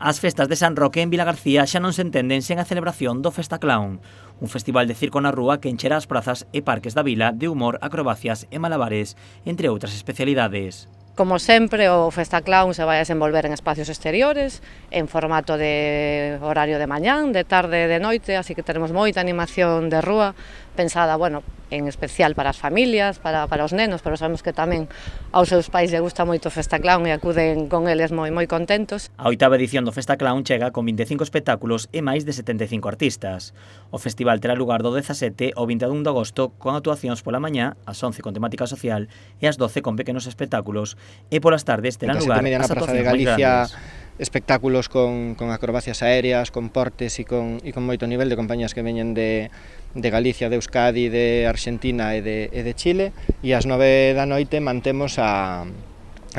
As festas de San Roque en Vilagarcía xa non se entenden sen a celebración do Festa Clown, un festival de circo na rúa que encherá as prazas e parques da vila de humor, acrobacias e malabares, entre outras especialidades. Como sempre, o Festa Clown se vai a desenvolver en espacios exteriores, en formato de horario de mañán, de tarde e de noite, así que teremos moita animación de rúa, pensada, bueno, en especial para as familias, para os nenos, pero sabemos que tamén aos seus pais lle gusta moito o Festa Clown e acuden con eles moi contentos. A 8ª edición do Festa Clown chega con 25 espectáculos e máis de 75 artistas. O festival terá lugar do 17 ao 21 de agosto con actuacións pola mañá, ás 11 con temática social e ás 12 con pequenos espectáculos, e polas tardes terán lugar as actuacións máis grandes. Espectáculos con acrobacias aéreas, con portes e con moito nivel de compañías que veñen de Galicia, de Euskadi, de Argentina e de Chile, e ás 9 da noite mantemos a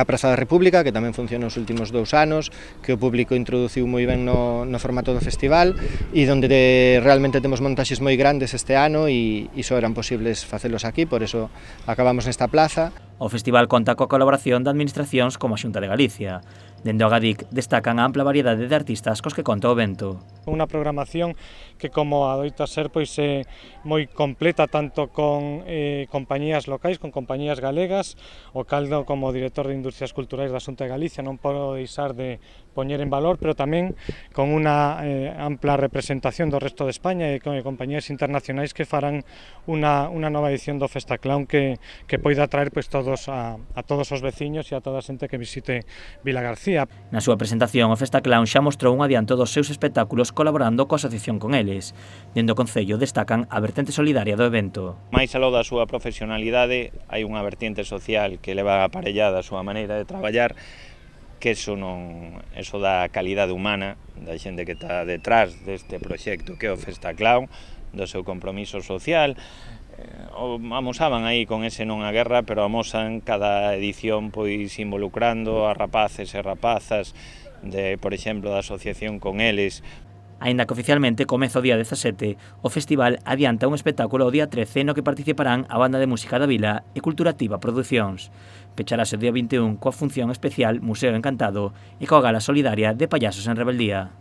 Praza da República, que tamén funciona os últimos 2 anos, que o público introduciu moi ben no formato do festival e onde realmente temos montaxes moi grandes este ano e só eran posibles facelos aquí, por eso acabamos nesta plaza. O festival conta coa colaboración de administracións como a Xunta de Galicia. Dende o Agadic destacan a ampla variedade de artistas cos que conta o evento. Unha programación que, como adoita ser, pois é moi completa, tanto con compañías locais, con compañías galegas. O Caldo, como director de Industrias Culturais da Xunta de Galicia, non podo deixar de poñer en valor, pero tamén con unha ampla representación do resto de España e con compañías internacionais que farán unha nova edición do Festa Clown que poida atraer pois a todos os veciños e a toda a xente que visite Vilagarcía. Na súa presentación, o Festa Clown xa mostrou un adianto dos seus espectáculos colaborando coa asociación con eles. Dende o Concello destacan a vertente solidaria do evento. Mais aló da súa profesionalidade, hai unha vertiente social que leva aparellada a súa maneira de traballar, que eso dá calidade humana da xente que está detrás deste proxecto que é o Festa Clown, do seu compromiso social. Amosaban aí con ese non a guerra, pero amosan cada edición pois involucrando a rapaces e rapazas por exemplo, da asociación con eles. Aínda que oficialmente comeza o día 17, o festival adianta un espectáculo o día 13 no que participarán a Banda de Música da Vila e Culturativa Producións. Pecharase o día 21 coa función especial Museo Encantado e coa gala solidaria de Payasos en Rebeldía.